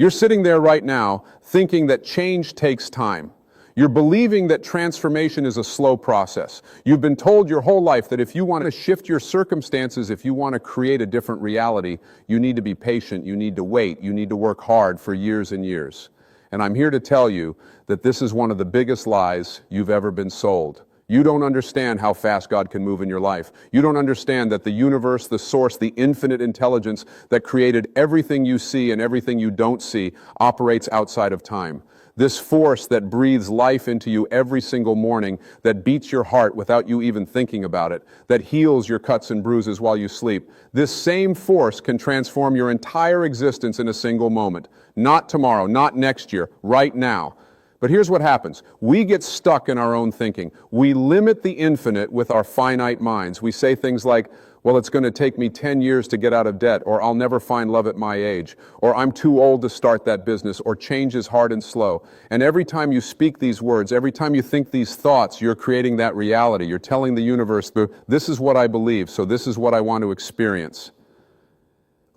You're sitting there right now thinking that change takes time. You're believing that transformation is a slow process. You've been told your whole life that if you want to shift your circumstances, if you want to create a different reality, you need to be patient, you need to wait, you need to work hard for years and years. And I'm here to tell you that this is one of the biggest lies you've ever been sold. You don't understand how fast God can move in your life. You don't understand that the universe, the source, the infinite intelligence that created everything you see and everything you don't see operates outside of time. This force that breathes life into you every single morning, that beats your heart without you even thinking about it, that heals your cuts and bruises while you sleep, this same force can transform your entire existence in a single moment. Not tomorrow, not next year, right now. But here's what happens. We get stuck in our own thinking. We limit the infinite with our finite minds. We say things like, well, it's going to take me 10 years to get out of debt, or I'll never find love at my age, or I'm too old to start that business, or change is hard and slow. And every time you speak these words, every time you think these thoughts, you're creating that reality. You're telling the universe, this is what I believe, so this is what I want to experience.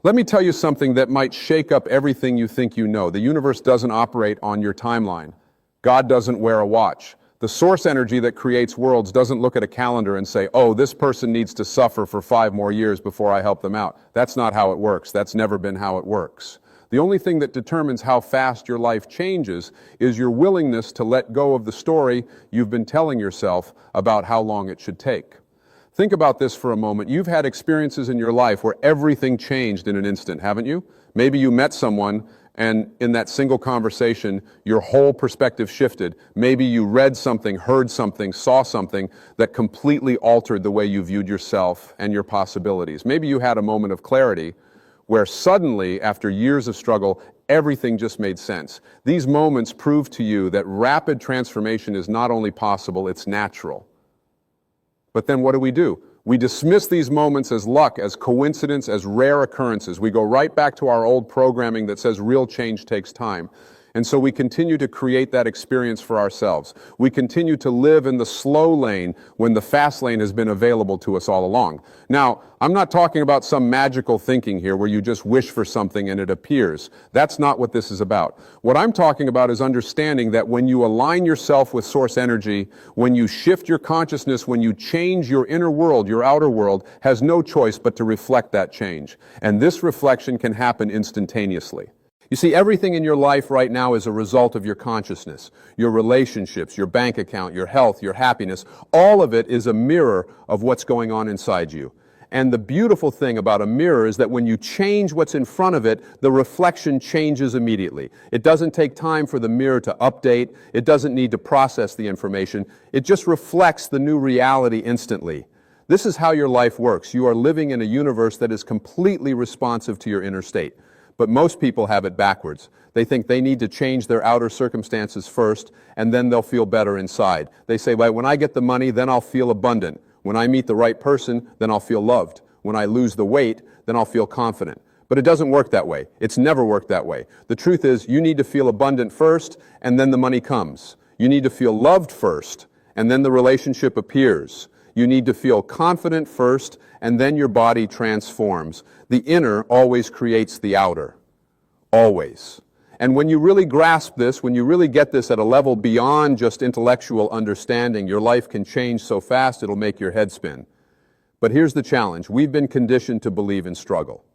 Let me tell you something that might shake up everything you think you know. The universe doesn't operate on your timeline. God doesn't wear a watch. The source energy that creates worlds doesn't look at a calendar and say, oh, this person needs to suffer for 5 more years before I help them out. That's not how it works. That's never been how it works. The only thing that determines how fast your life changes is your willingness to let go of the story you've been telling yourself about how long it should take. Think about this for a moment. You've had experiences in your life where everything changed in an instant, haven't you? Maybe you met someone and in that single conversation, your whole perspective shifted. Maybe you read something, heard something, saw something that completely altered the way you viewed yourself and your possibilities. Maybe you had a moment of clarity where suddenly, after years of struggle, everything just made sense. These moments prove to you that rapid transformation is not only possible, it's natural. But then what do? We dismiss these moments as luck, as coincidence, as rare occurrences. We go right back to our old programming that says real change takes time. And so we continue to create that experience for ourselves. We continue to live in the slow lane when the fast lane has been available to us all along. Now, I'm not talking about some magical thinking here where you just wish for something and it appears. That's not what this is about. What I'm talking about is understanding that when you align yourself with source energy, when you shift your consciousness, when you change your inner world, your outer world has no choice but to reflect that change. And this reflection can happen instantaneously. You see, everything in your life right now is a result of your consciousness, your relationships, your bank account, your health, your happiness. All of it is a mirror of what's going on inside you. And the beautiful thing about a mirror is that when you change what's in front of it, the reflection changes immediately. It doesn't take time for the mirror to update. It doesn't need to process the information. It just reflects the new reality instantly. This is how your life works. You are living in a universe that is completely responsive to your inner state. But most people have it backwards. They think they need to change their outer circumstances first, and then they'll feel better inside. They say, well, when I get the money, then I'll feel abundant. When I meet the right person, then I'll feel loved. When I lose the weight, then I'll feel confident. But it doesn't work that way. It's never worked that way. The truth is, you need to feel abundant first, and then the money comes. You need to feel loved first, and then the relationship appears. You need to feel confident first, and then your body transforms. The inner always creates the outer. Always. And when you really grasp this, when you really get this at a level beyond just intellectual understanding, your life can change so fast it'll make your head spin. But here's the challenge. We've been conditioned to believe in struggle.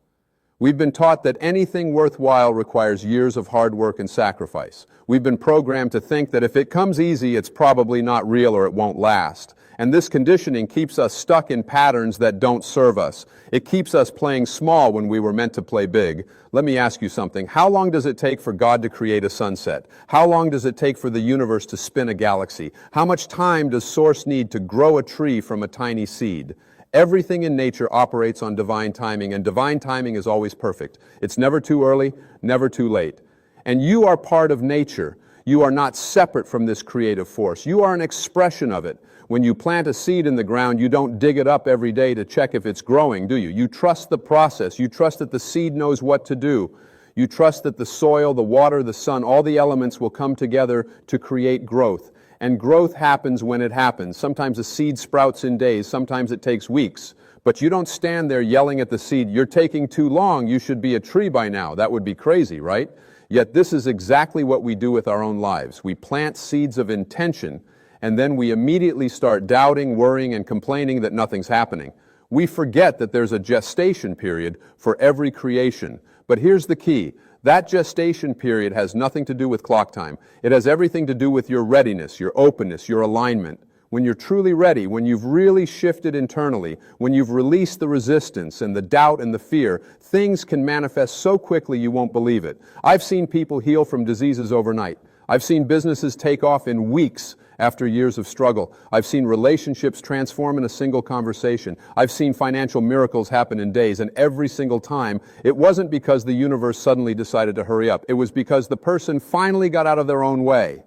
We've been taught that anything worthwhile requires years of hard work and sacrifice. We've been programmed to think that if it comes easy, it's probably not real or it won't last. And this conditioning keeps us stuck in patterns that don't serve us. It keeps us playing small when we were meant to play big. Let me ask you something. How long does it take for God to create a sunset? How long does it take for the universe to spin a galaxy? How much time does Source need to grow a tree from a tiny seed? Everything in nature operates on divine timing, and divine timing is always perfect. It's never too early, never too late. And you are part of nature. You are not separate from this creative force. You are an expression of it. When you plant a seed in the ground, you don't dig it up every day to check if it's growing, do you? You trust the process. You trust that the seed knows what to do. You trust that the soil, the water, the sun, all the elements will come together to create growth. And growth happens when it happens. Sometimes a seed sprouts in days. Sometimes it takes weeks. But you don't stand there yelling at the seed, "You're taking too long. You should be a tree by now." That would be crazy, right? Yet this is exactly what we do with our own lives. We plant seeds of intention, and then we immediately start doubting, worrying, and complaining that nothing's happening. We forget that there's a gestation period for every creation. But here's the key. That gestation period has nothing to do with clock time. It has everything to do with your readiness, your openness, your alignment. When you're truly ready, when you've really shifted internally, when you've released the resistance and the doubt and the fear, things can manifest so quickly you won't believe it. I've seen people heal from diseases overnight. I've seen businesses take off in weeks after years of struggle. I've seen relationships transform in a single conversation. I've seen financial miracles happen in days, and every single time, it wasn't because the universe suddenly decided to hurry up. It was because the person finally got out of their own way.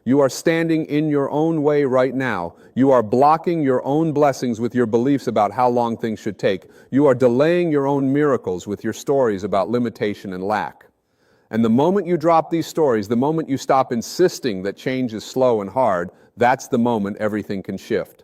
You are standing in your own way right now. You are blocking your own blessings with your beliefs about how long things should take. You are delaying your own miracles with your stories about limitation and lack. And the moment you drop these stories, the moment you stop insisting that change is slow and hard, that's the moment everything can shift.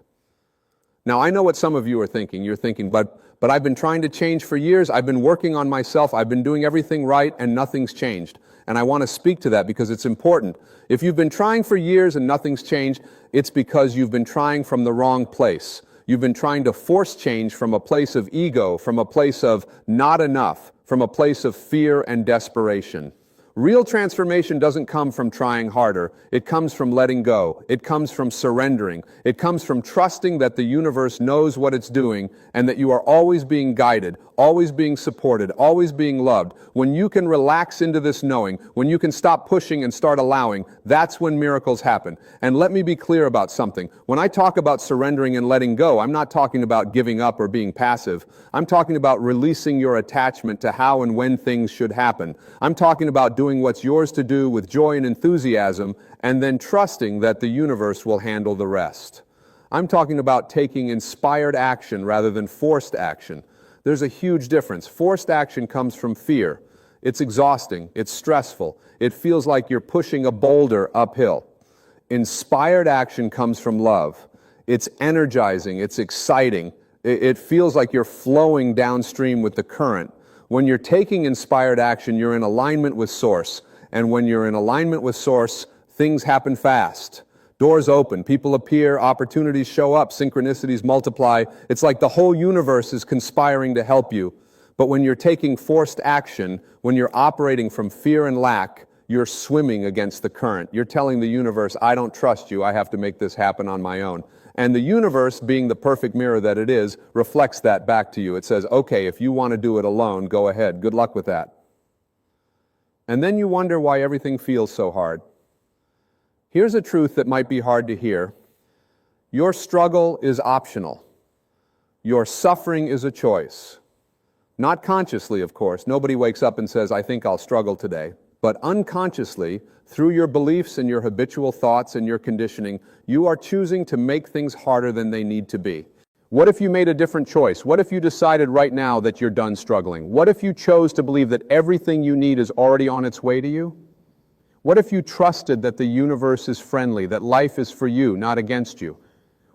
Now, I know what some of you are thinking. You're thinking, but I've been trying to change for years. I've been working on myself. I've been doing everything right, and nothing's changed. And I want to speak to that because it's important. If you've been trying for years and nothing's changed, it's because you've been trying from the wrong place. You've been trying to force change from a place of ego, from a place of not enough, from a place of fear and desperation. Real transformation doesn't come from trying harder. It comes from letting go. It comes from surrendering. It comes from trusting that the universe knows what it's doing and that you are always being guided, always being supported, always being loved. When you can relax into this knowing, when you can stop pushing and start allowing, that's when miracles happen. And let me be clear about something. When I talk about surrendering and letting go, I'm not talking about giving up or being passive. I'm talking about releasing your attachment to how and when things should happen. I'm talking about doing what's yours to do with joy and enthusiasm, and then trusting that the universe will handle the rest. I'm talking about taking inspired action rather than forced action. There's a huge difference. Forced action comes from fear. It's exhausting. It's stressful. It feels like you're pushing a boulder uphill. Inspired action comes from love. It's energizing. It's exciting. It feels like you're flowing downstream with the current. When you're taking inspired action, you're in alignment with Source. And when you're in alignment with Source, things happen fast. Doors open, people appear, opportunities show up, synchronicities multiply. It's like the whole universe is conspiring to help you. But when you're taking forced action, when you're operating from fear and lack, you're swimming against the current. You're telling the universe, I don't trust you, I have to make this happen on my own. And the universe, being the perfect mirror that it is, reflects that back to you. It says, okay, if you want to do it alone, go ahead. Good luck with that. And then you wonder why everything feels so hard. Here's a truth that might be hard to hear. Your struggle is optional. Your suffering is a choice. Not consciously, of course. Nobody wakes up and says, I think I'll struggle today. But unconsciously, through your beliefs and your habitual thoughts and your conditioning, you are choosing to make things harder than they need to be. What if you made a different choice? What if you decided right now that you're done struggling? What if you chose to believe that everything you need is already on its way to you? What if you trusted that the universe is friendly, that life is for you, not against you?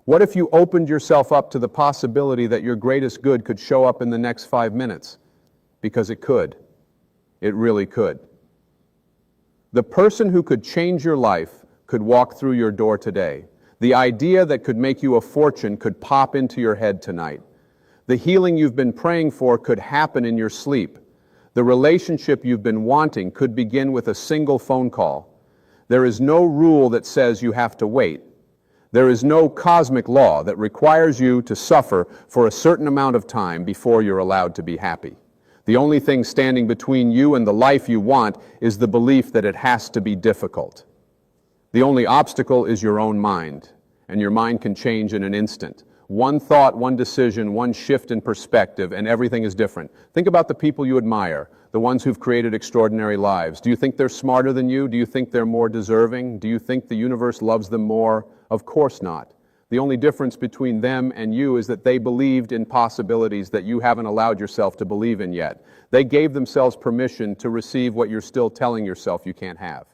What if you opened yourself up to the possibility that your greatest good could show up in the next 5 minutes? Because it could. It really could. The person who could change your life could walk through your door today. The idea that could make you a fortune could pop into your head tonight. The healing you've been praying for could happen in your sleep. The relationship you've been wanting could begin with a single phone call. There is no rule that says you have to wait. There is no cosmic law that requires you to suffer for a certain amount of time before you're allowed to be happy. The only thing standing between you and the life you want is the belief that it has to be difficult. The only obstacle is your own mind, and your mind can change in an instant. One thought, one decision, one shift in perspective, and everything is different. Think about the people you admire, the ones who've created extraordinary lives. Do you think they're smarter than you? Do you think they're more deserving? Do you think the universe loves them more? Of course not. The only difference between them and you is that they believed in possibilities that you haven't allowed yourself to believe in yet. They gave themselves permission to receive what you're still telling yourself you can't have.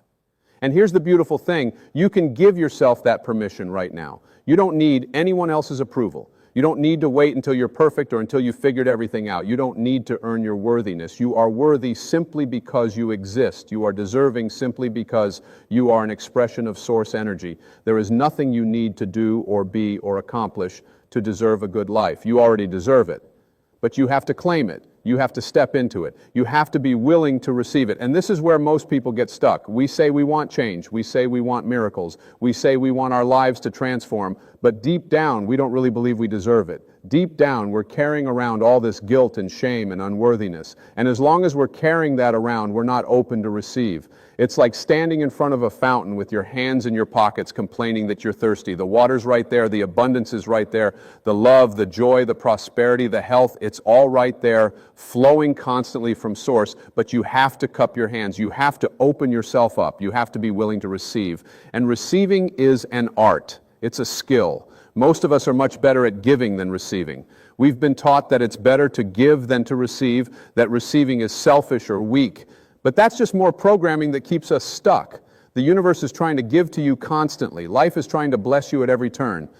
And here's the beautiful thing. You can give yourself that permission right now. You don't need anyone else's approval. You don't need to wait until you're perfect or until you've figured everything out. You don't need to earn your worthiness. You are worthy simply because you exist. You are deserving simply because you are an expression of source energy. There is nothing you need to do or be or accomplish to deserve a good life. You already deserve it, but you have to claim it. You have to step into it. You have to be willing to receive it. And this is where most people get stuck. We say we want change. We say we want miracles. We say we want our lives to transform. But deep down, we don't really believe we deserve it. Deep down, we're carrying around all this guilt and shame and unworthiness. And as long as we're carrying that around, we're not open to receive. It's like standing in front of a fountain with your hands in your pockets complaining that you're thirsty. The water's right there. The abundance is right there. The love, the joy, the prosperity, the health, it's all right there, flowing constantly from source. But you have to cup your hands. You have to open yourself up. You have to be willing to receive. And receiving is an art. It's a skill. Most of us are much better at giving than receiving. We've been taught that it's better to give than to receive, that receiving is selfish or weak. But that's just more programming that keeps us stuck. The universe is trying to give to you constantly. Life is trying to bless you at every turn.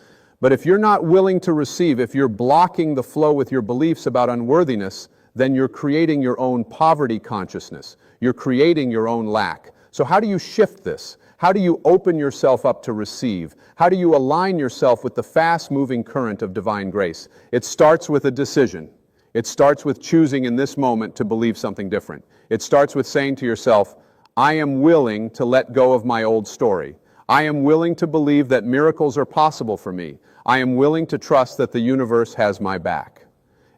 But if you're not willing to receive, if you're blocking the flow with your beliefs about unworthiness, then you're creating your own poverty consciousness. You're creating your own lack. So how do you shift this? How do you open yourself up to receive? How do you align yourself with the fast-moving current of divine grace? It starts with a decision. It starts with choosing in this moment to believe something different. It starts with saying to yourself, I am willing to let go of my old story. I am willing to believe that miracles are possible for me. I am willing to trust that the universe has my back.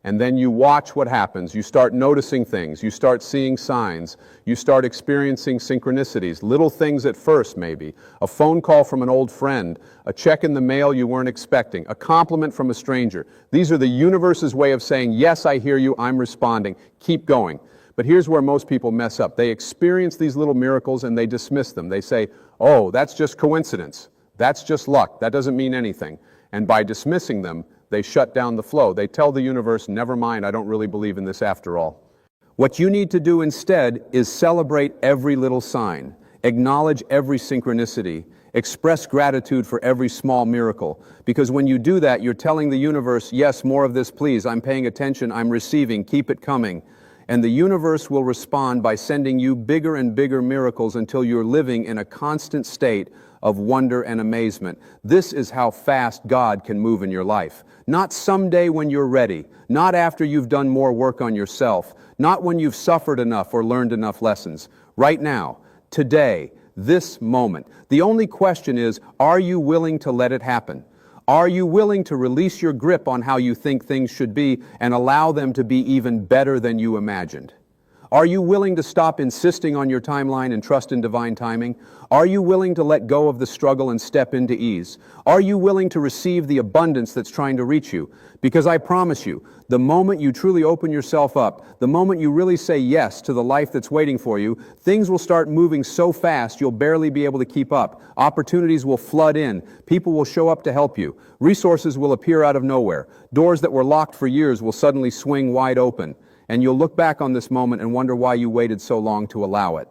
And then you watch what happens. You start noticing things. You start seeing signs. You start experiencing synchronicities, little things at first maybe. A phone call from an old friend, a check in the mail you weren't expecting, a compliment from a stranger. These are the universe's way of saying, yes, I hear you, I'm responding. Keep going. But here's where most people mess up. They experience these little miracles and they dismiss them. They say, oh, that's just coincidence. That's just luck. That doesn't mean anything. And by dismissing them, they shut down the flow. They tell the universe, never mind, I don't really believe in this after all. What you need to do instead is celebrate every little sign, acknowledge every synchronicity, express gratitude for every small miracle. Because when you do that, you're telling the universe, yes, more of this, please. I'm paying attention, I'm receiving, keep it coming. And the universe will respond by sending you bigger and bigger miracles until you're living in a constant state of wonder and amazement. This is how fast God can move in your life. Not someday when you're ready, not after you've done more work on yourself, not when you've suffered enough or learned enough lessons. Right now, today, this moment. The only question is, are you willing to let it happen? Are you willing to release your grip on how you think things should be and allow them to be even better than you imagined? Are you willing to stop insisting on your timeline and trust in divine timing? Are you willing to let go of the struggle and step into ease? Are you willing to receive the abundance that's trying to reach you? Because I promise you, the moment you truly open yourself up, the moment you really say yes to the life that's waiting for you, things will start moving so fast you'll barely be able to keep up. Opportunities will flood in. People will show up to help you. Resources will appear out of nowhere. Doors that were locked for years will suddenly swing wide open. And you'll look back on this moment and wonder why you waited so long to allow it.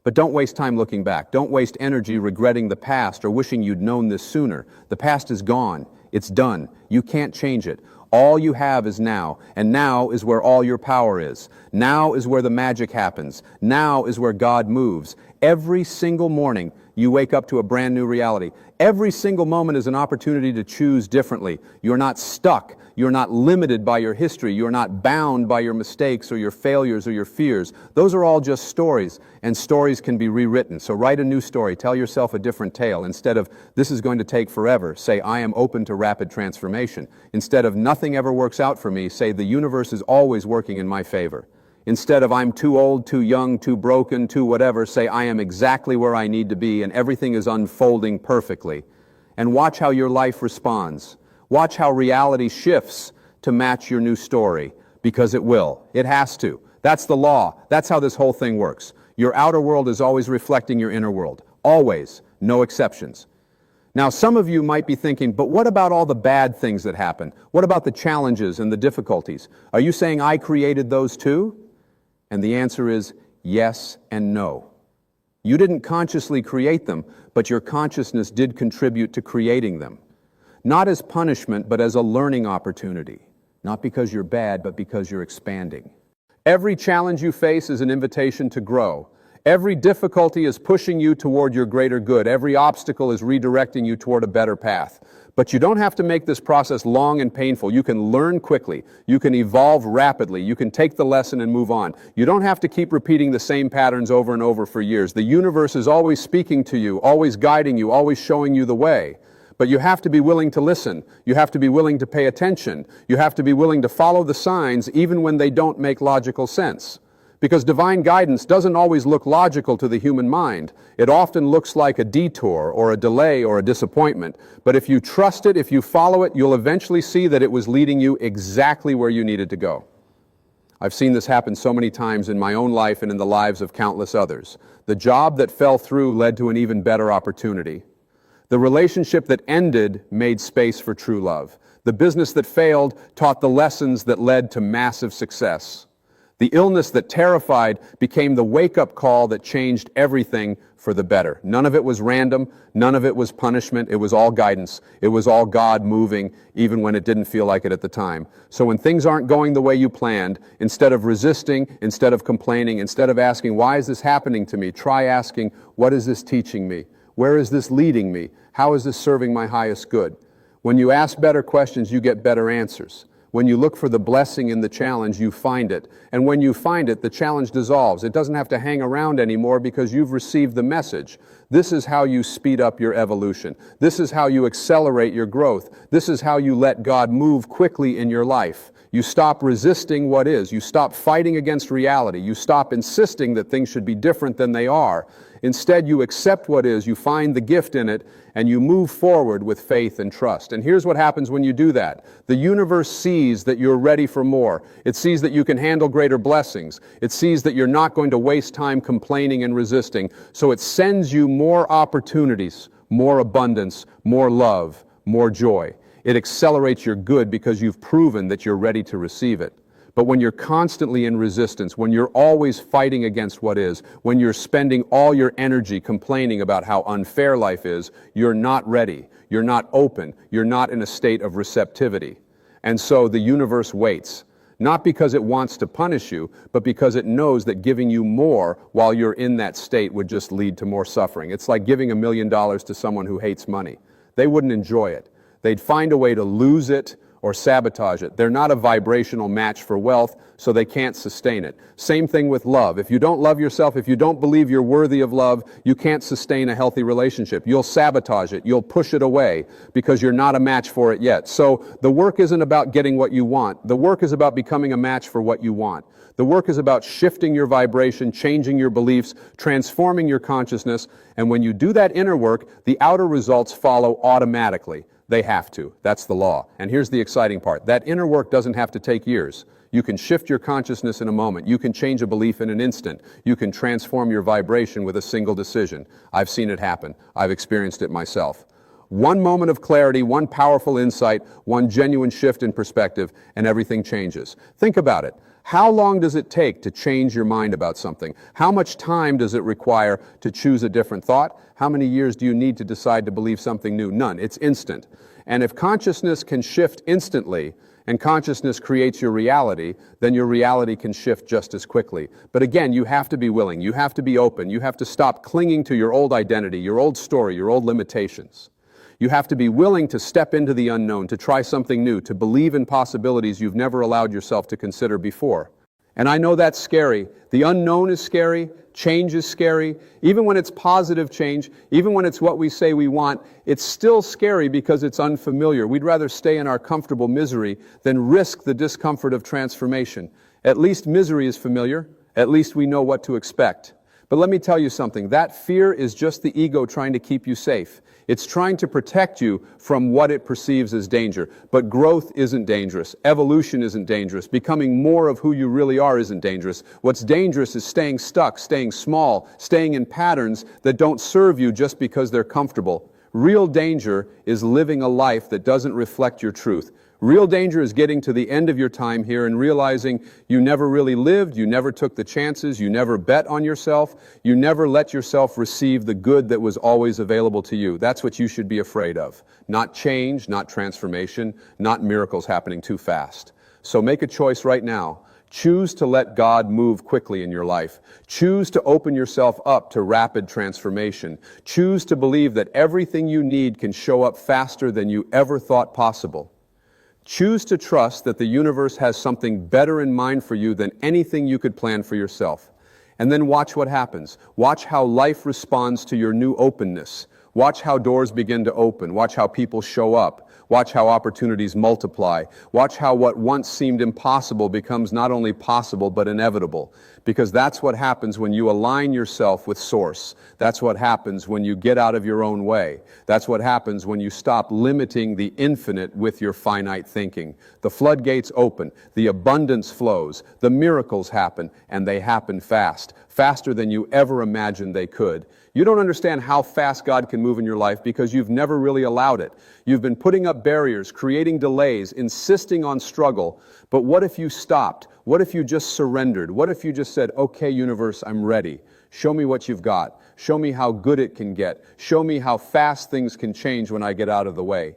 But don't waste time looking back. Don't waste energy regretting the past or wishing you'd known this sooner. The past is gone. It's done. You can't change it. All you have is now, and now is where all your power is. Now is where the magic happens. Now is where God moves. Every single morning, you wake up to a brand new reality. Every single moment is an opportunity to choose differently. You're not stuck. You're not limited by your history. You're not bound by your mistakes or your failures or your fears. Those are all just stories, and stories can be rewritten. So write a new story. Tell yourself a different tale. Instead of, this is going to take forever, say, I am open to rapid transformation. Instead of, nothing ever works out for me, say, the universe is always working in my favor. Instead of, I'm too old, too young, too broken, too whatever, say, I am exactly where I need to be and everything is unfolding perfectly. And watch how your life responds. Watch how reality shifts to match your new story, because it will. It has to. That's the law. That's how this whole thing works. Your outer world is always reflecting your inner world. Always. No exceptions. Now, some of you might be thinking, but what about all the bad things that happen? What about the challenges and the difficulties? Are you saying I created those too? And the answer is yes and no. You didn't consciously create them, but your consciousness did contribute to creating them. not as punishment, but as a learning opportunity. Not because you're bad, but because you're expanding. Every challenge you face is an invitation to grow. Every difficulty is pushing you toward your greater good. Every obstacle is redirecting you toward a better path. But you don't have to make this process long and painful. You can learn quickly. You can evolve rapidly. You can take the lesson and move on. You don't have to keep repeating the same patterns over and over for years. The universe is always speaking to you, always guiding you, always showing you the way. But you have to be willing to listen. You have to be willing to pay attention. You have to be willing to follow the signs even when they don't make logical sense. Because divine guidance doesn't always look logical to the human mind. It often looks like a detour or a delay or a disappointment. But if you trust it, if you follow it, you'll eventually see that it was leading you exactly where you needed to go. I've seen this happen so many times in my own life and in the lives of countless others. The job that fell through led to an even better opportunity. The relationship that ended made space for true love. The business that failed taught the lessons that led to massive success. The illness that terrified became the wake-up call that changed everything for the better. None of it was random. None of it was punishment. It was all guidance. It was all God moving, even when it didn't feel like it at the time. So when things aren't going the way you planned, instead of resisting, instead of complaining, instead of asking, why is this happening to me? Try asking, what is this teaching me? Where is this leading me? How is this serving my highest good? When you ask better questions, you get better answers. When you look for the blessing in the challenge, you find it. And when you find it, the challenge dissolves. It doesn't have to hang around anymore because you've received the message. This is how you speed up your evolution. This is how you accelerate your growth. This is how you let God move quickly in your life. You stop resisting what is. You stop fighting against reality. You stop insisting that things should be different than they are. Instead, you accept what is, you find the gift in it, and you move forward with faith and trust. And here's what happens when you do that. The universe sees that you're ready for more. It sees that you can handle greater blessings. It sees that you're not going to waste time complaining and resisting. So it sends you more opportunities, more abundance, more love, more joy. It accelerates your good because you've proven that you're ready to receive it. But when you're constantly in resistance, when you're always fighting against what is, when you're spending all your energy complaining about how unfair life is, you're not ready, you're not open, you're not in a state of receptivity. And so the universe waits, not because it wants to punish you, but because it knows that giving you more while you're in that state would just lead to more suffering. It's like giving $1 million to someone who hates money. They wouldn't enjoy it. They'd find a way to lose it or sabotage it. They're not a vibrational match for wealth, so they can't sustain it. Same thing with love. If you don't love yourself, if you don't believe you're worthy of love, you can't sustain a healthy relationship. You'll sabotage it. You'll push it away because you're not a match for it yet. So the work isn't about getting what you want. The work is about becoming a match for what you want. The work is about shifting your vibration, changing your beliefs, transforming your consciousness, and when you do that inner work, the outer results follow automatically. They have to. That's the law. And here's the exciting part. That inner work doesn't have to take years. You can shift your consciousness in a moment. You can change a belief in an instant. You can transform your vibration with a single decision. I've seen it happen. I've experienced it myself. One moment of clarity, one powerful insight, one genuine shift in perspective, and everything changes. Think about it. How long does it take to change your mind about something? How much time does it require to choose a different thought? How many years do you need to decide to believe something new? None. It's instant. And if consciousness can shift instantly, and consciousness creates your reality, then your reality can shift just as quickly. But again, you have to be willing. You have to be open. You have to stop clinging to your old identity, your old story, your old limitations. You have to be willing to step into the unknown, to try something new, to believe in possibilities you've never allowed yourself to consider before. And I know that's scary. The unknown is scary. Change is scary. Even when it's positive change, even when it's what we say we want, it's still scary because it's unfamiliar. We'd rather stay in our comfortable misery than risk the discomfort of transformation. At least misery is familiar. At least we know what to expect. But let me tell you something. That fear is just the ego trying to keep you safe. It's trying to protect you from what it perceives as danger. But growth isn't dangerous. Evolution isn't dangerous. Becoming more of who you really are isn't dangerous. What's dangerous is staying stuck, staying small, staying in patterns that don't serve you just because they're comfortable. Real danger is living a life that doesn't reflect your truth. Real danger is getting to the end of your time here and realizing you never really lived, you never took the chances, you never bet on yourself, you never let yourself receive the good that was always available to you. That's what you should be afraid of. Not change, not transformation, not miracles happening too fast. So make a choice right now. Choose to let God move quickly in your life. Choose to open yourself up to rapid transformation. Choose to believe that everything you need can show up faster than you ever thought possible. Choose to trust that the universe has something better in mind for you than anything you could plan for yourself. And then watch what happens. Watch how life responds to your new openness. Watch how doors begin to open. Watch how people show up. Watch how opportunities multiply. Watch how what once seemed impossible becomes not only possible but inevitable. Because that's what happens when you align yourself with Source. That's what happens when you get out of your own way. That's what happens when you stop limiting the infinite with your finite thinking. The floodgates open, the abundance flows, the miracles happen, and they happen fast. Faster than you ever imagined they could. You don't understand how fast God can move in your life because you've never really allowed it. You've been putting up barriers, creating delays, insisting on struggle. But what if you stopped? What if you just surrendered? What if you just said, okay, universe, I'm ready. Show me what you've got. Show me how good it can get. Show me how fast things can change when I get out of the way.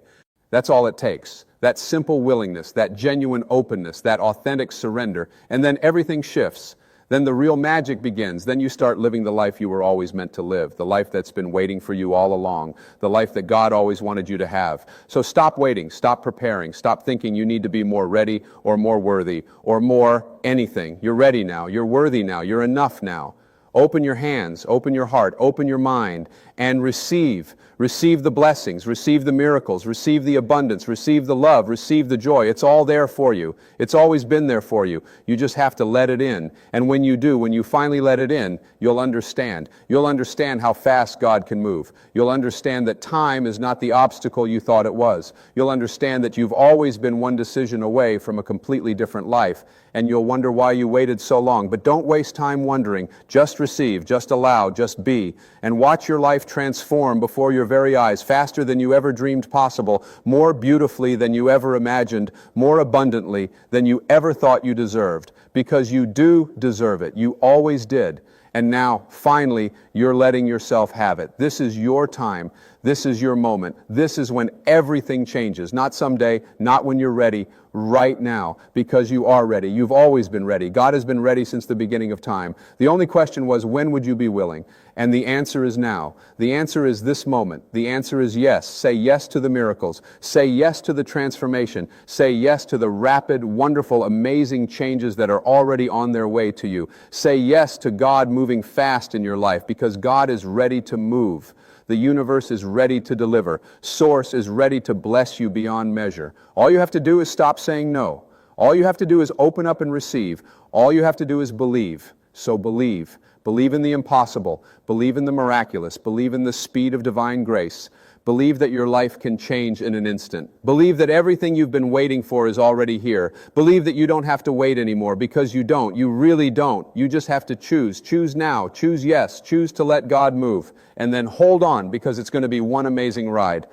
That's all it takes. That simple willingness, that genuine openness, that authentic surrender, and then everything shifts. Then the real magic begins. Then you start living the life you were always meant to live, the life that's been waiting for you all along, the life that God always wanted you to have. So stop waiting, stop preparing, stop thinking you need to be more ready or more worthy or more anything. You're ready now, you're worthy now, you're enough now. Open your hands, open your heart, open your mind, and receive. Receive the blessings, receive the miracles, receive the abundance, receive the love, receive the joy. It's all there for you. It's always been there for you. You just have to let it in. And when you do, when you finally let it in, you'll understand. You'll understand how fast God can move. You'll understand that time is not the obstacle you thought it was. You'll understand that you've always been one decision away from a completely different life. And you'll wonder why you waited so long. But don't waste time wondering. Just receive, just allow, just be. And watch your life transform before your very eyes, faster than you ever dreamed possible, more beautifully than you ever imagined, more abundantly than you ever thought you deserved. Because you do deserve it. You always did. And now, finally, you're letting yourself have it. This is your time. This is your moment. This is when everything changes. Not someday, not when you're ready, right now, because you are ready. You've always been ready. God has been ready since the beginning of time. The only question was, when would you be willing? And the answer is now. The answer is this moment. The answer is yes. Say yes to the miracles. Say yes to the transformation. Say yes to the rapid, wonderful, amazing changes that are already on their way to you. Say yes to God moving fast in your life, because God is ready to move. The universe is ready to deliver. Source is ready to bless you beyond measure. All you have to do is stop saying no. All you have to do is open up and receive. All you have to do is believe. So believe. Believe in the impossible. Believe in the miraculous. Believe in the speed of divine grace. Believe that your life can change in an instant. Believe that everything you've been waiting for is already here. Believe that you don't have to wait anymore, because you don't. You really don't. You just have to choose. Choose now. Choose yes. Choose to let God move. And then hold on, because it's going to be one amazing ride.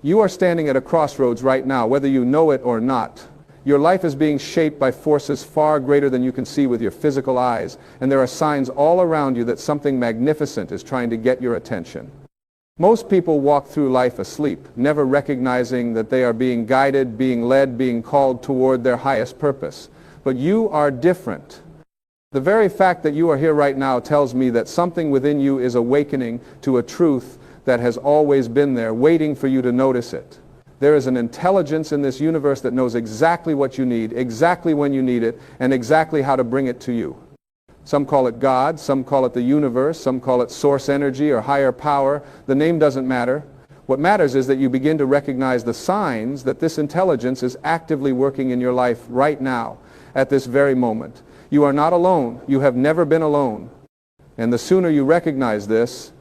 You are standing at a crossroads right now, whether you know it or not. Your life is being shaped by forces far greater than you can see with your physical eyes. And there are signs all around you that something magnificent is trying to get your attention. Most people walk through life asleep, never recognizing that they are being guided, being led, being called toward their highest purpose. But you are different. The very fact that you are here right now tells me that something within you is awakening to a truth that has always been there, waiting for you to notice it. There is an intelligence in this universe that knows exactly what you need, exactly when you need it, and exactly how to bring it to you. Some call it God, some call it the universe, some call it source energy or higher power. The name doesn't matter. What matters is that you begin to recognize the signs that this intelligence is actively working in your life right now, at this very moment. You are not alone. You have never been alone. And the sooner you recognize this,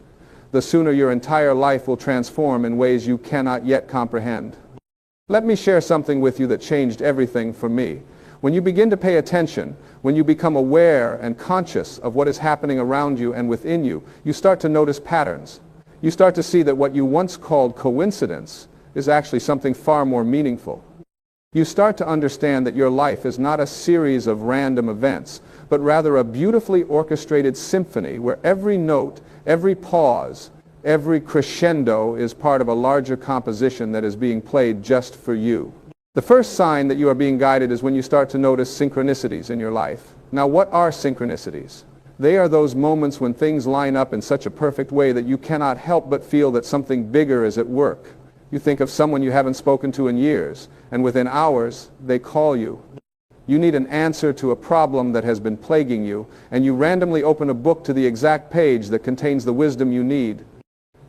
the sooner your entire life will transform in ways you cannot yet comprehend. Let me share something with you that changed everything for me. When you begin to pay attention, when you become aware and conscious of what is happening around you and within you, you start to notice patterns. You start to see that what you once called coincidence is actually something far more meaningful. You start to understand that your life is not a series of random events, but rather a beautifully orchestrated symphony where every note, every pause, every crescendo is part of a larger composition that is being played just for you. The first sign that you are being guided is when you start to notice synchronicities in your life. Now, what are synchronicities? They are those moments when things line up in such a perfect way that you cannot help but feel that something bigger is at work. You think of someone you haven't spoken to in years, and within hours, they call you. You need an answer to a problem that has been plaguing you, and you randomly open a book to the exact page that contains the wisdom you need.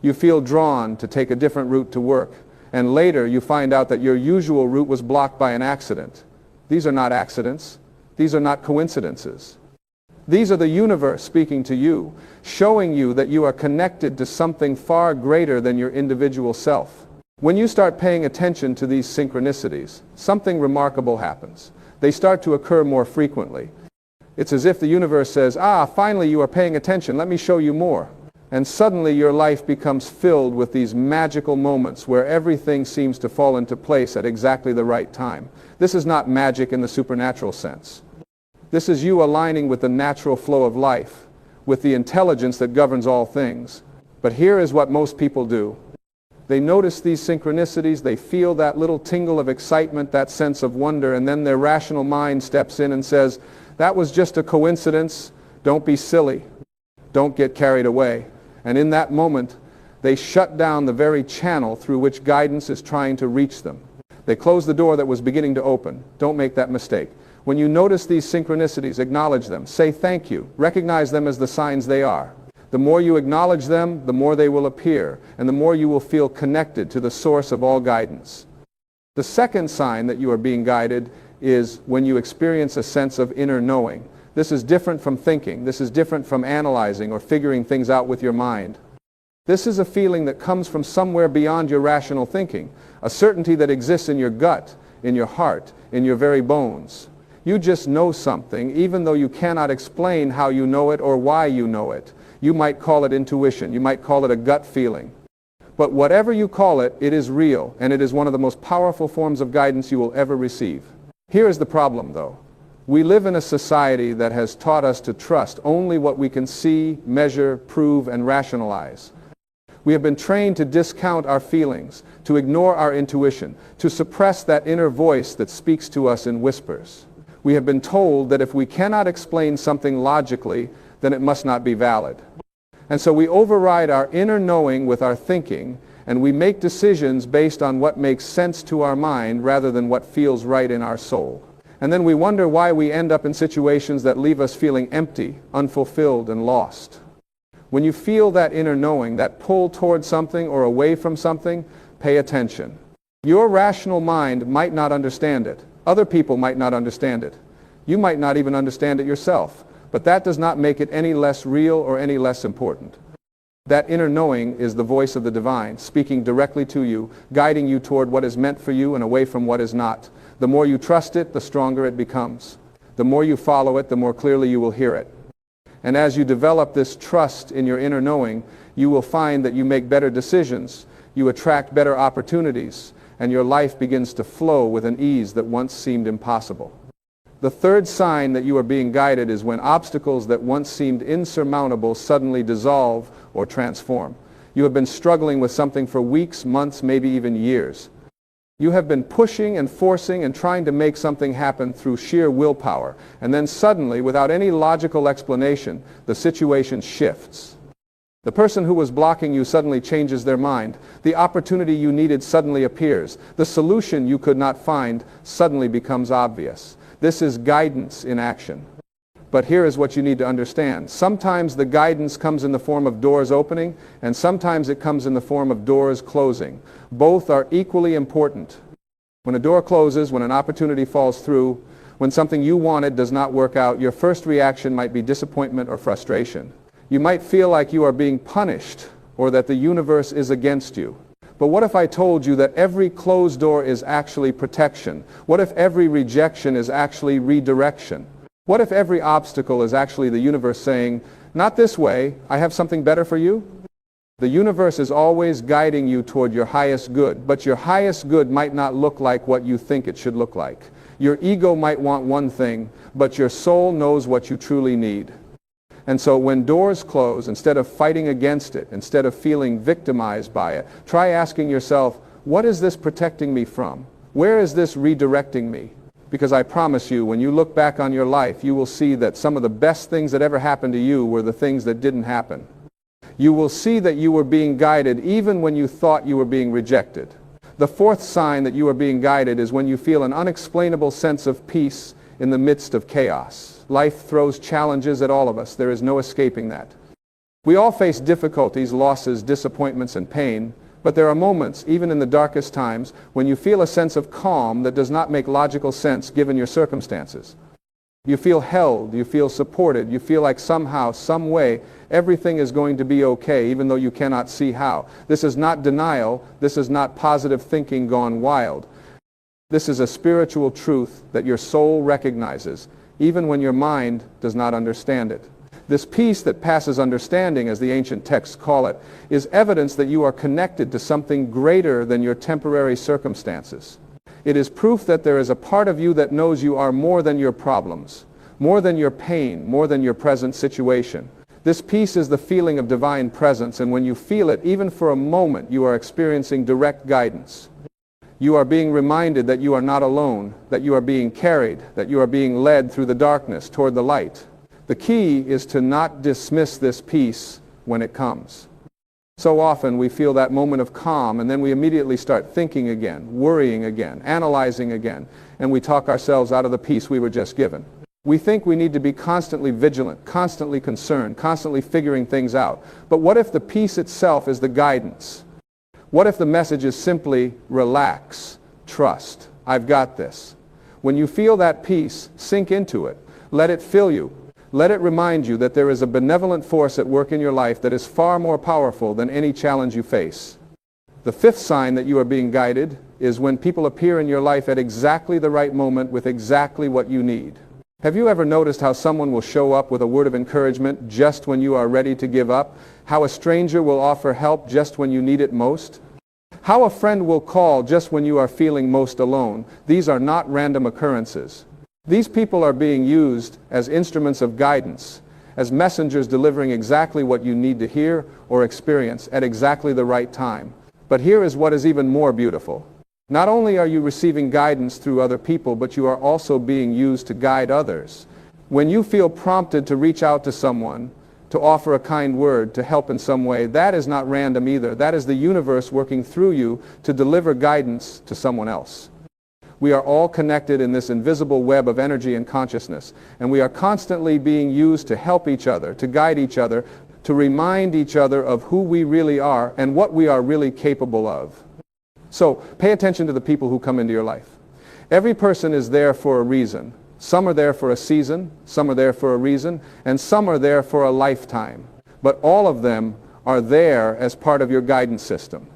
You feel drawn to take a different route to work, and later you find out that your usual route was blocked by an accident. These are not accidents. These are not coincidences. These are the universe speaking to you, showing you that you are connected to something far greater than your individual self. When you start paying attention to these synchronicities, something remarkable happens. They start to occur more frequently. It's as if the universe says, finally you are paying attention, let me show you more. And suddenly your life becomes filled with these magical moments where everything seems to fall into place at exactly the right time. This is not magic in the supernatural sense. This is you aligning with the natural flow of life, with the intelligence that governs all things. But here is what most people do. They notice these synchronicities, they feel that little tingle of excitement, that sense of wonder, and then their rational mind steps in and says, that was just a coincidence, don't be silly, don't get carried away. And in that moment, they shut down the very channel through which guidance is trying to reach them. They close the door that was beginning to open. Don't make that mistake. When you notice these synchronicities, acknowledge them. Say thank you. Recognize them as the signs they are. The more you acknowledge them, the more they will appear, and the more you will feel connected to the source of all guidance. The second sign that you are being guided is when you experience a sense of inner knowing. This is different from thinking. This is different from analyzing or figuring things out with your mind. This is a feeling that comes from somewhere beyond your rational thinking, a certainty that exists in your gut, in your heart, in your very bones. You just know something, even though you cannot explain how you know it or why you know it. You might call it intuition. You might call it a gut feeling. But whatever you call it, it is real, and it is one of the most powerful forms of guidance you will ever receive. Here is the problem, though. We live in a society that has taught us to trust only what we can see, measure, prove, and rationalize. We have been trained to discount our feelings, to ignore our intuition, to suppress that inner voice that speaks to us in whispers. We have been told that if we cannot explain something logically, then it must not be valid. And so we override our inner knowing with our thinking, and we make decisions based on what makes sense to our mind rather than what feels right in our soul. And then we wonder why we end up in situations that leave us feeling empty, unfulfilled, and lost. When you feel that inner knowing, that pull towards something or away from something, pay attention. Your rational mind might not understand it. Other people might not understand it. You might not even understand it yourself. But that does not make it any less real or any less important. That inner knowing is the voice of the divine, speaking directly to you, guiding you toward what is meant for you and away from what is not. The more you trust it, the stronger it becomes. The more you follow it, the more clearly you will hear it. And as you develop this trust in your inner knowing, you will find that you make better decisions, you attract better opportunities, and your life begins to flow with an ease that once seemed impossible. The third sign that you are being guided is when obstacles that once seemed insurmountable suddenly dissolve or transform. You have been struggling with something for weeks, months, maybe even years. You have been pushing and forcing and trying to make something happen through sheer willpower, and then suddenly, without any logical explanation, the situation shifts. The person who was blocking you suddenly changes their mind. The opportunity you needed suddenly appears. The solution you could not find suddenly becomes obvious. This is guidance in action. But here is what you need to understand. Sometimes the guidance comes in the form of doors opening, and sometimes it comes in the form of doors closing. Both are equally important. When a door closes, when an opportunity falls through, when something you wanted does not work out, your first reaction might be disappointment or frustration. You might feel like you are being punished or that the universe is against you. But what if I told you that every closed door is actually protection? What if every rejection is actually redirection? What if every obstacle is actually the universe saying, not this way, I have something better for you? The universe is always guiding you toward your highest good, but your highest good might not look like what you think it should look like. Your ego might want one thing, but your soul knows what you truly need. And so when doors close, instead of fighting against it, instead of feeling victimized by it, try asking yourself, what is this protecting me from? Where is this redirecting me? Because I promise you, when you look back on your life, you will see that some of the best things that ever happened to you were the things that didn't happen. You will see that you were being guided even when you thought you were being rejected. The fourth sign that you are being guided is when you feel an unexplainable sense of peace in the midst of chaos. Life throws challenges at all of us. There is no escaping that. We all face difficulties, losses, disappointments, and pain, but there are moments, even in the darkest times, when you feel a sense of calm that does not make logical sense given your circumstances. You feel held, you feel supported, you feel like somehow, some way, everything is going to be okay, even though you cannot see how. This is not denial, this is not positive thinking gone wild. This is a spiritual truth that your soul recognizes, even when your mind does not understand it. This peace that passes understanding, as the ancient texts call it, is evidence that you are connected to something greater than your temporary circumstances. It is proof that there is a part of you that knows you are more than your problems, more than your pain, more than your present situation. This peace is the feeling of divine presence, and when you feel it, even for a moment, you are experiencing direct guidance. You are being reminded that you are not alone, that you are being carried, that you are being led through the darkness toward the light. The key is to not dismiss this peace when it comes. So often we feel that moment of calm, and then we immediately start thinking again, worrying again, analyzing again, and we talk ourselves out of the peace we were just given. We think we need to be constantly vigilant, constantly concerned, constantly figuring things out. But what if the peace itself is the guidance? What if the message is simply relax, trust, I've got this? When you feel that peace, sink into it. Let it fill you. Let it remind you that there is a benevolent force at work in your life that is far more powerful than any challenge you face. The fifth sign that you are being guided is when people appear in your life at exactly the right moment with exactly what you need. Have you ever noticed how someone will show up with a word of encouragement just when you are ready to give up? How a stranger will offer help just when you need it most? How a friend will call just when you are feeling most alone? These are not random occurrences. These people are being used as instruments of guidance, as messengers delivering exactly what you need to hear or experience at exactly the right time. But here is what is even more beautiful. Not only are you receiving guidance through other people, but you are also being used to guide others. When you feel prompted to reach out to someone, to offer a kind word, to help in some way, that is not random either. That is the universe working through you to deliver guidance to someone else. We are all connected in this invisible web of energy and consciousness, and we are constantly being used to help each other, to guide each other, to remind each other of who we really are and what we are really capable of. So pay attention to the people who come into your life. Every person is there for a reason. Some are there for a season, some are there for a reason, and some are there for a lifetime. But all of them are there as part of your guidance system.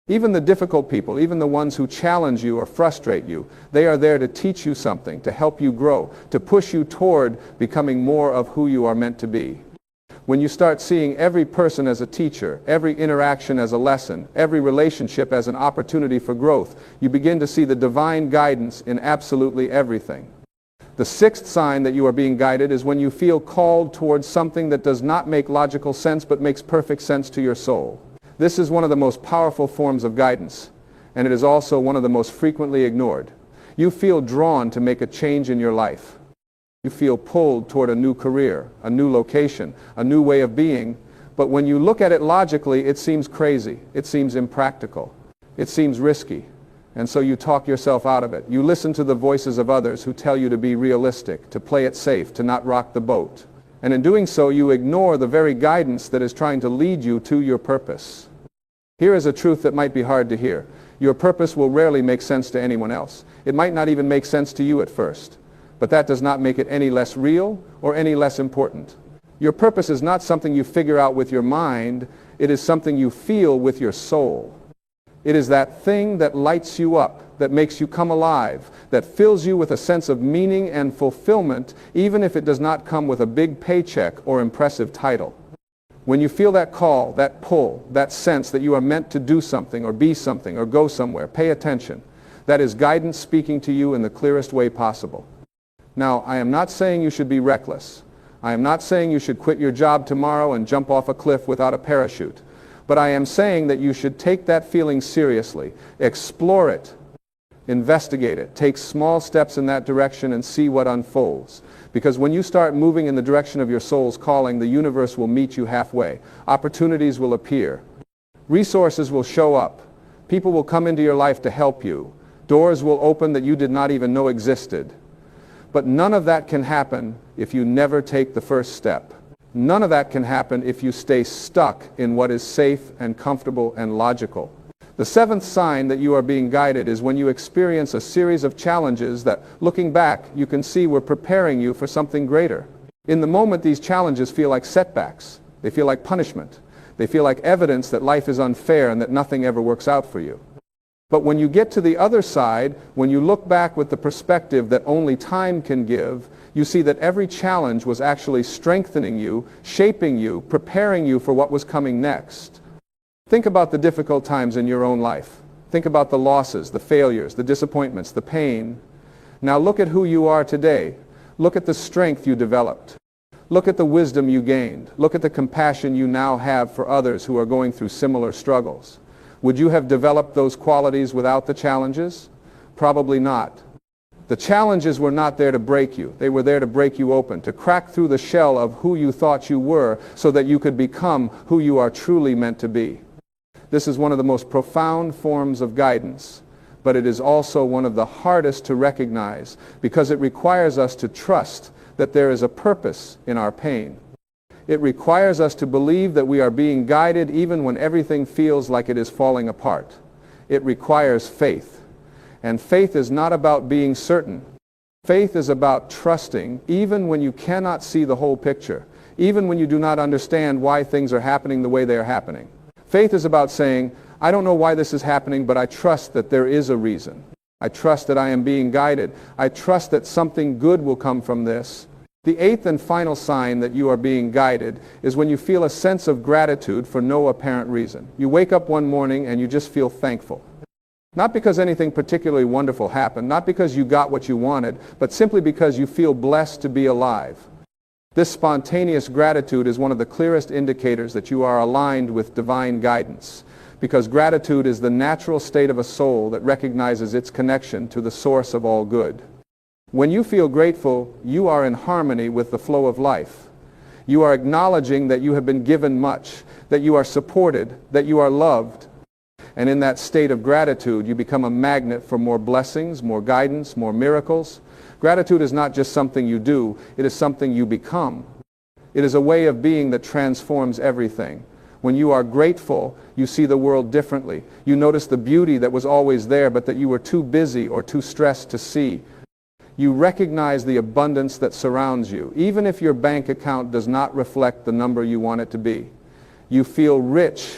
Even the difficult people, even the ones who challenge you or frustrate you, they are there to teach you something, to help you grow, to push you toward becoming more of who you are meant to be. When you start seeing every person as a teacher, every interaction as a lesson, every relationship as an opportunity for growth, you begin to see the divine guidance in absolutely everything. The sixth sign that you are being guided is when you feel called towards something that does not make logical sense but makes perfect sense to your soul. This is one of the most powerful forms of guidance, and it is also one of the most frequently ignored. You feel drawn to make a change in your life. You feel pulled toward a new career, a new location, a new way of being, but when you look at it logically, it seems crazy, it seems impractical, it seems risky, and so you talk yourself out of it. You listen to the voices of others who tell you to be realistic, to play it safe, to not rock the boat. And in doing so, you ignore the very guidance that is trying to lead you to your purpose. Here is a truth that might be hard to hear. Your purpose will rarely make sense to anyone else. It might not even make sense to you at first. But that does not make it any less real or any less important. Your purpose is not something you figure out with your mind. It is something you feel with your soul. It is that thing that lights you up, that makes you come alive, that fills you with a sense of meaning and fulfillment, even if it does not come with a big paycheck or impressive title. When you feel that call, that pull, that sense that you are meant to do something or be something or go somewhere, pay attention. That is guidance speaking to you in the clearest way possible. Now, I am not saying you should be reckless. I am not saying you should quit your job tomorrow and jump off a cliff without a parachute. But I am saying that you should take that feeling seriously, explore it, investigate it, take small steps in that direction and see what unfolds. Because when you start moving in the direction of your soul's calling, the universe will meet you halfway. Opportunities will appear. Resources will show up. People will come into your life to help you. Doors will open that you did not even know existed. But none of that can happen if you never take the first step. None of that can happen if you stay stuck in what is safe and comfortable and logical. The seventh sign that you are being guided is when you experience a series of challenges that, looking back, you can see were preparing you for something greater. In the moment, these challenges feel like setbacks. They feel like punishment. They feel like evidence that life is unfair and that nothing ever works out for you. But when you get to the other side, when you look back with the perspective that only time can give, you see that every challenge was actually strengthening you, shaping you, preparing you for what was coming next. Think about the difficult times in your own life. Think about the losses, the failures, the disappointments, the pain. Now look at who you are today. Look at the strength you developed. Look at the wisdom you gained. Look at the compassion you now have for others who are going through similar struggles. Would you have developed those qualities without the challenges? Probably not. The challenges were not there to break you. They were there to break you open, to crack through the shell of who you thought you were so that you could become who you are truly meant to be. This is one of the most profound forms of guidance, but it is also one of the hardest to recognize because it requires us to trust that there is a purpose in our pain. It requires us to believe that we are being guided even when everything feels like it is falling apart. It requires faith. And faith is not about being certain. Faith is about trusting even when you cannot see the whole picture, even when you do not understand why things are happening the way they are happening. Faith is about saying, I don't know why this is happening, but I trust that there is a reason. I trust that I am being guided. I trust that something good will come from this. The eighth and final sign that you are being guided is when you feel a sense of gratitude for no apparent reason. You wake up one morning and you just feel thankful. Not because anything particularly wonderful happened, not because you got what you wanted, but simply because you feel blessed to be alive. This spontaneous gratitude is one of the clearest indicators that you are aligned with divine guidance, because gratitude is the natural state of a soul that recognizes its connection to the source of all good. When you feel grateful, you are in harmony with the flow of life. You are acknowledging that you have been given much, that you are supported, that you are loved. And in that state of gratitude, you become a magnet for more blessings, more guidance, more miracles. Gratitude is not just something you do, it is something you become. It is a way of being that transforms everything. When you are grateful, you see the world differently. You notice the beauty that was always there, but that you were too busy or too stressed to see. You recognize the abundance that surrounds you, even if your bank account does not reflect the number you want it to be. You feel rich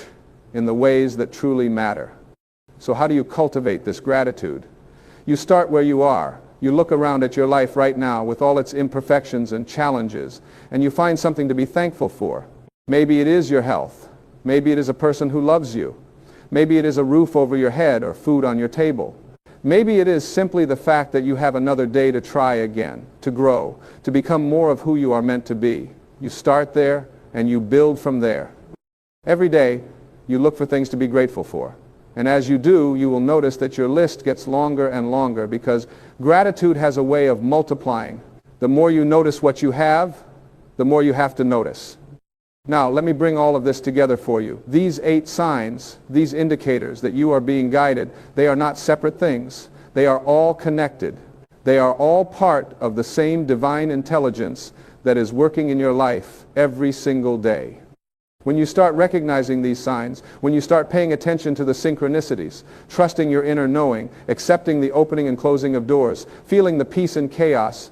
in the ways that truly matter. So how do you cultivate this gratitude? You start where you are. You look around at your life right now with all its imperfections and challenges, and you find something to be thankful for. Maybe it is your health. Maybe it is a person who loves you. Maybe it is a roof over your head or food on your table. Maybe it is simply the fact that you have another day to try again, to grow, to become more of who you are meant to be. You start there and you build from there. Every day, you look for things to be grateful for. And as you do, you will notice that your list gets longer and longer because gratitude has a way of multiplying. The more you notice what you have, the more you have to notice. Now, let me bring all of this together for you. These 8 signs, these indicators that you are being guided, they are not separate things. They are all connected. They are all part of the same divine intelligence that is working in your life every single day. When you start recognizing these signs, when you start paying attention to the synchronicities, trusting your inner knowing, accepting the opening and closing of doors, feeling the peace and chaos,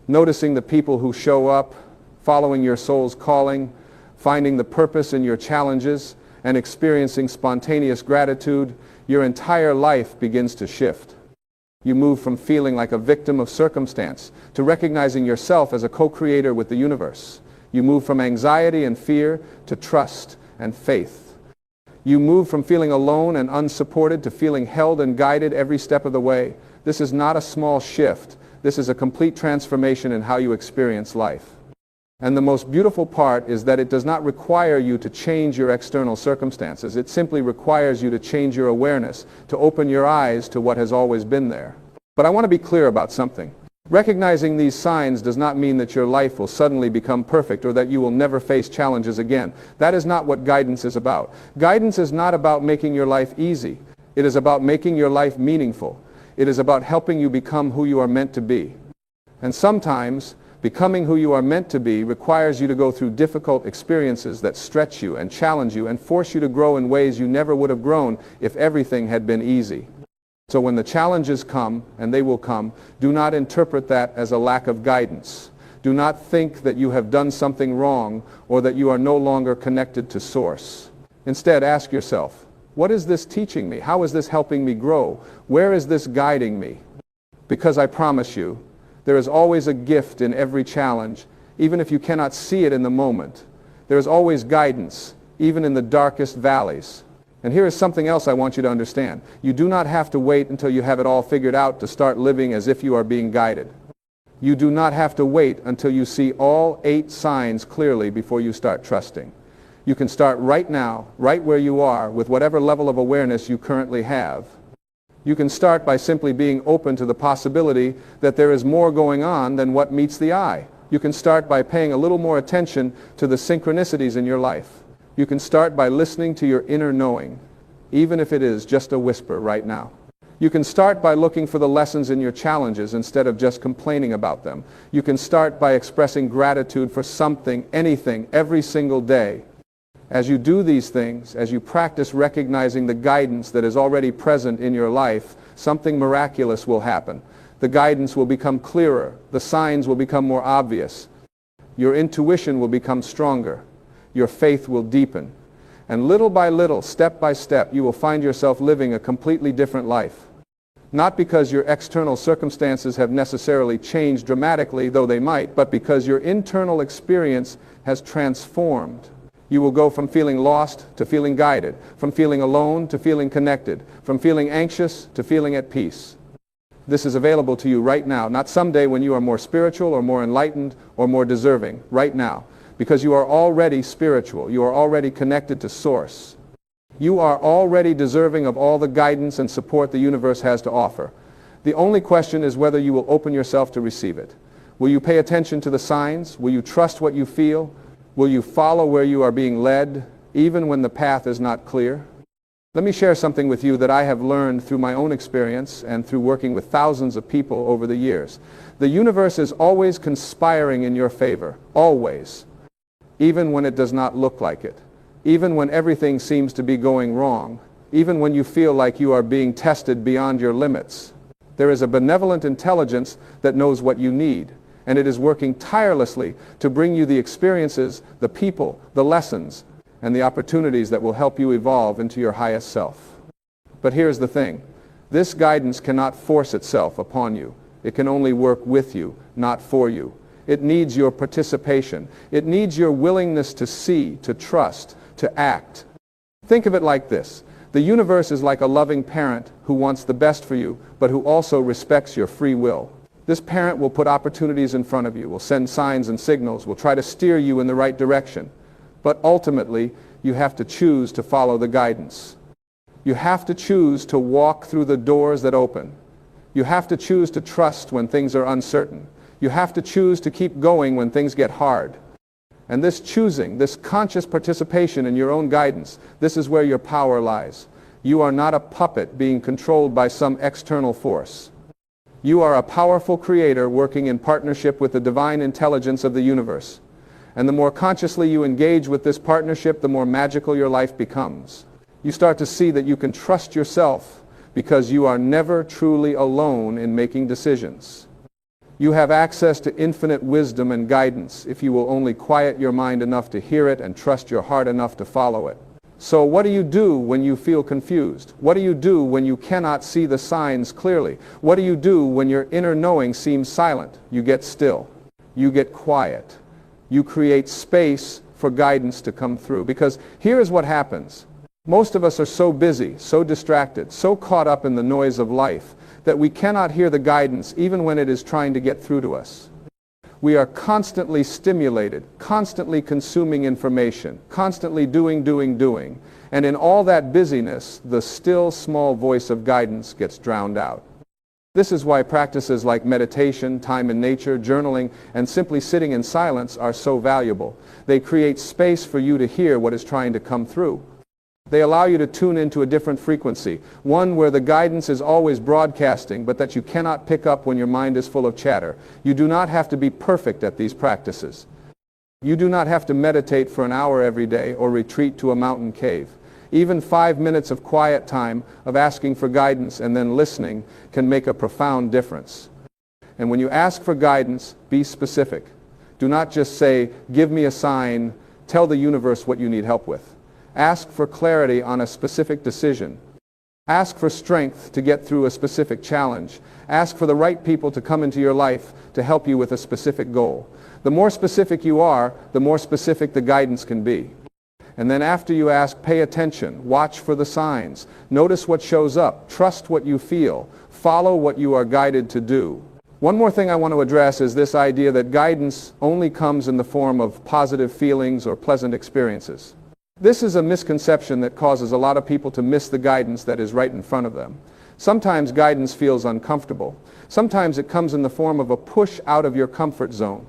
noticing the people who show up, following your soul's calling, finding the purpose in your challenges, and experiencing spontaneous gratitude, your entire life begins to shift. You move from feeling like a victim of circumstance to recognizing yourself as a co-creator with the universe. You move from anxiety and fear to trust and faith. You move from feeling alone and unsupported to feeling held and guided every step of the way. This is not a small shift. This is a complete transformation in how you experience life. And the most beautiful part is that it does not require you to change your external circumstances. It simply requires you to change your awareness, to open your eyes to what has always been there. But I want to be clear about something. Recognizing these signs does not mean that your life will suddenly become perfect or that you will never face challenges again. That is not what guidance is about. Guidance is not about making your life easy. It is about making your life meaningful. It is about helping you become who you are meant to be. And sometimes, becoming who you are meant to be requires you to go through difficult experiences that stretch you and challenge you and force you to grow in ways you never would have grown if everything had been easy. So when the challenges come, and they will come, do not interpret that as a lack of guidance. Do not think that you have done something wrong or that you are no longer connected to Source. Instead, ask yourself, what is this teaching me? How is this helping me grow? Where is this guiding me? Because I promise you, there is always a gift in every challenge, even if you cannot see it in the moment. There is always guidance, even in the darkest valleys. And here is something else I want you to understand. You do not have to wait until you have it all figured out to start living as if you are being guided. You do not have to wait until you see all 8 signs clearly before you start trusting. You can start right now, right where you are, with whatever level of awareness you currently have. You can start by simply being open to the possibility that there is more going on than what meets the eye. You can start by paying a little more attention to the synchronicities in your life. You can start by listening to your inner knowing, even if it is just a whisper right now. You can start by looking for the lessons in your challenges instead of just complaining about them. You can start by expressing gratitude for something, anything, every single day. As you do these things, as you practice recognizing the guidance that is already present in your life, something miraculous will happen. The guidance will become clearer. The signs will become more obvious. Your intuition will become stronger. Your faith will deepen. And little by little, step by step, you will find yourself living a completely different life. Not because your external circumstances have necessarily changed dramatically, though they might, but because your internal experience has transformed. You will go from feeling lost to feeling guided, from feeling alone to feeling connected, from feeling anxious to feeling at peace. This is available to you right now, not someday when you are more spiritual or more enlightened or more deserving, right now, because you are already spiritual, you are already connected to Source. You are already deserving of all the guidance and support the universe has to offer. The only question is whether you will open yourself to receive it. Will you pay attention to the signs? Will you trust what you feel? Will you follow where you are being led, even when the path is not clear? Let me share something with you that I have learned through my own experience and through working with thousands of people over the years. The universe is always conspiring in your favor, always, even when it does not look like it, even when everything seems to be going wrong, even when you feel like you are being tested beyond your limits. There is a benevolent intelligence that knows what you need, and it is working tirelessly to bring you the experiences, the people, the lessons, and the opportunities that will help you evolve into your highest self. But here's the thing. This guidance cannot force itself upon you. It can only work with you, not for you. It needs your participation. It needs your willingness to see, to trust, to act. Think of it like this. The universe is like a loving parent who wants the best for you, but who also respects your free will. This parent will put opportunities in front of you, will send signs and signals, will try to steer you in the right direction. But ultimately, you have to choose to follow the guidance. You have to choose to walk through the doors that open. You have to choose to trust when things are uncertain. You have to choose to keep going when things get hard. And this choosing, this conscious participation in your own guidance, this is where your power lies. You are not a puppet being controlled by some external force. You are a powerful creator working in partnership with the divine intelligence of the universe. And the more consciously you engage with this partnership, the more magical your life becomes. You start to see that you can trust yourself because you are never truly alone in making decisions. You have access to infinite wisdom and guidance if you will only quiet your mind enough to hear it and trust your heart enough to follow it. So what do you do when you feel confused? What do you do when you cannot see the signs clearly? What do you do when your inner knowing seems silent? You get still. You get quiet. You create space for guidance to come through. Because here is what happens. Most of us are so busy, so distracted, so caught up in the noise of life that we cannot hear the guidance even when it is trying to get through to us. We are constantly stimulated, constantly consuming information, constantly doing, and in all that busyness, the still small voice of guidance gets drowned out. This is why practices like meditation, time in nature, journaling, and simply sitting in silence are so valuable. They create space for you to hear what is trying to come through. They allow you to tune into a different frequency, one where the guidance is always broadcasting, but that you cannot pick up when your mind is full of chatter. You do not have to be perfect at these practices. You do not have to meditate for an hour every day or retreat to a mountain cave. Even 5 minutes of quiet time, of asking for guidance and then listening, can make a profound difference. And when you ask for guidance, be specific. Do not just say, "Give me a sign," tell the universe what you need help with. Ask for clarity on a specific decision. Ask for strength to get through a specific challenge. Ask for the right people to come into your life to help you with a specific goal. The more specific you are, the more specific the guidance can be. And then after you ask, pay attention, watch for the signs, notice what shows up, trust what you feel, follow what you are guided to do. One more thing I want to address is this idea that guidance only comes in the form of positive feelings or pleasant experiences. This is a misconception that causes a lot of people to miss the guidance that is right in front of them. Sometimes guidance feels uncomfortable. Sometimes it comes in the form of a push out of your comfort zone.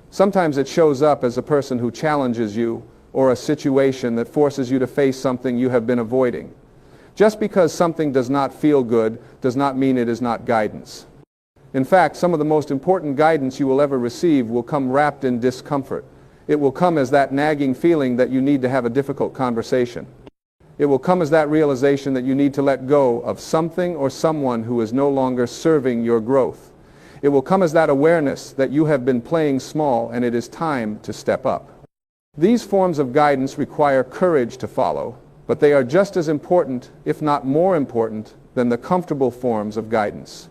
Sometimes it shows up as a person who challenges you or a situation that forces you to face something you have been avoiding. Just because something does not feel good does not mean it is not guidance. In fact, some of the most important guidance you will ever receive will come wrapped in discomfort. It will come as that nagging feeling that you need to have a difficult conversation. It will come as that realization that you need to let go of something or someone who is no longer serving your growth. It will come as that awareness that you have been playing small and it is time to step up. These forms of guidance require courage to follow, but they are just as important, if not more important, than the comfortable forms of guidance.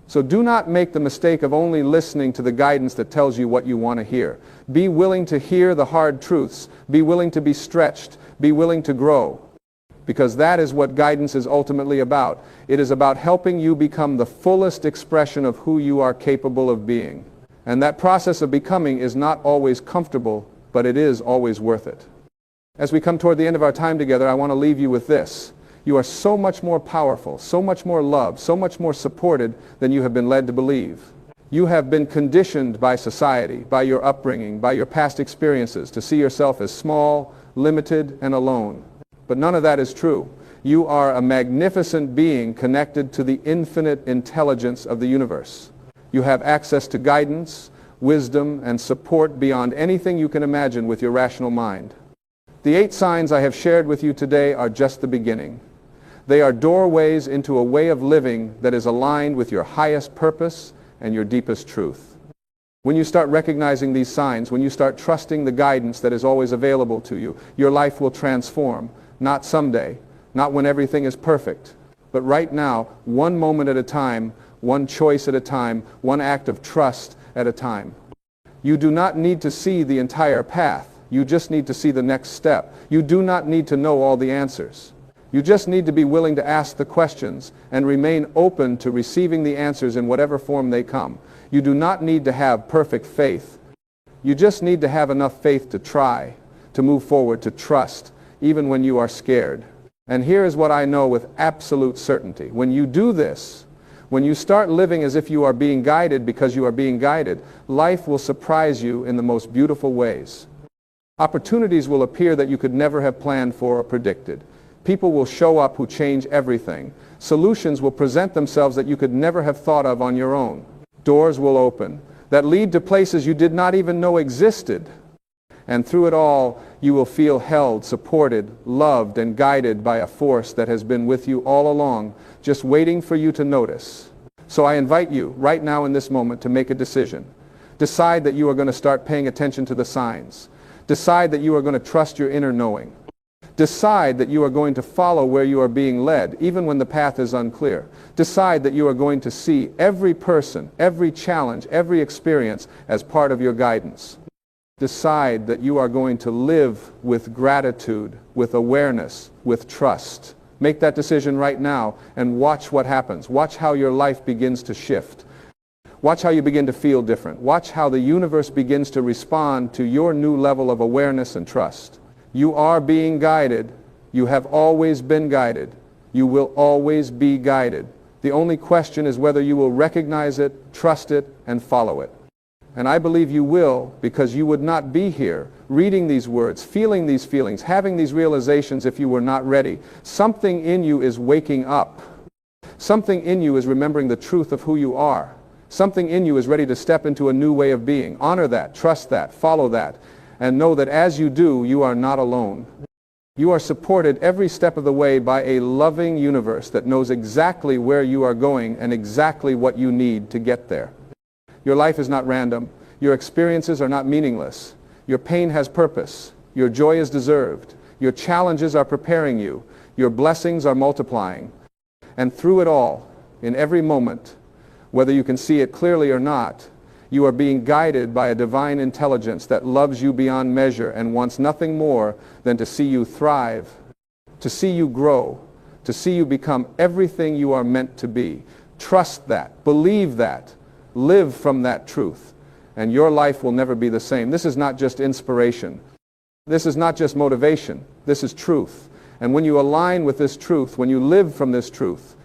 So do not make the mistake of only listening to the guidance that tells you what you want to hear. Be willing to hear the hard truths. Be willing to be stretched. Be willing to grow. Because that is what guidance is ultimately about. It is about helping you become the fullest expression of who you are capable of being. And that process of becoming is not always comfortable, but it is always worth it. As we come toward the end of our time together, I want to leave you with this. You are so much more powerful, so much more loved, so much more supported than you have been led to believe. You have been conditioned by society, by your upbringing, by your past experiences to see yourself as small, limited, and alone. But none of that is true. You are a magnificent being connected to the infinite intelligence of the universe. You have access to guidance, wisdom, and support beyond anything you can imagine with your rational mind. The 8 signs I have shared with you today are just the beginning. They are doorways into a way of living that is aligned with your highest purpose and your deepest truth. When you start recognizing these signs, when you start trusting the guidance that is always available to you, your life will transform, not someday, not when everything is perfect, but right now, one moment at a time, one choice at a time, one act of trust at a time. You do not need to see the entire path. You just need to see the next step. You do not need to know all the answers. You just need to be willing to ask the questions and remain open to receiving the answers in whatever form they come. You do not need to have perfect faith. You just need to have enough faith to try, to move forward, to trust, even when you are scared. And here is what I know with absolute certainty. When you do this, when you start living as if you are being guided because you are being guided, life will surprise you in the most beautiful ways. Opportunities will appear that you could never have planned for or predicted. People will show up who change everything. Solutions will present themselves that you could never have thought of on your own. Doors will open that lead to places you did not even know existed. And through it all, you will feel held, supported, loved, and guided by a force that has been with you all along, just waiting for you to notice. So I invite you, right now in this moment, to make a decision. Decide that you are going to start paying attention to the signs. Decide that you are going to trust your inner knowing. Decide that you are going to follow where you are being led, even when the path is unclear. Decide that you are going to see every person, every challenge, every experience as part of your guidance. Decide that you are going to live with gratitude, with awareness, with trust. Make that decision right now and watch what happens. Watch how your life begins to shift. Watch how you begin to feel different. Watch how the universe begins to respond to your new level of awareness and trust. You are being guided. You have always been guided. You will always be guided. The only question is whether you will recognize it, trust it, and follow it. And I believe you will, because you would not be here reading these words, feeling these feelings, having these realizations if you were not ready. Something in you is waking up. Something in you is remembering the truth of who you are. Something in you is ready to step into a new way of being. Honor that, trust that, follow that, and know that as you do, you are not alone. You are supported every step of the way by a loving universe that knows exactly where you are going and exactly what you need to get there. Your life is not random. Your experiences are not meaningless. Your pain has purpose. Your joy is deserved. Your challenges are preparing you. Your blessings are multiplying. And through it all, in every moment, whether you can see it clearly or not, you are being guided by a divine intelligence that loves you beyond measure and wants nothing more than to see you thrive, to see you grow, to see you become everything you are meant to be. Trust that. Believe that. Live from that truth, and your life will never be the same. This is not just inspiration. This is not just motivation. This is truth. And when you align with this truth, when you live from this truth,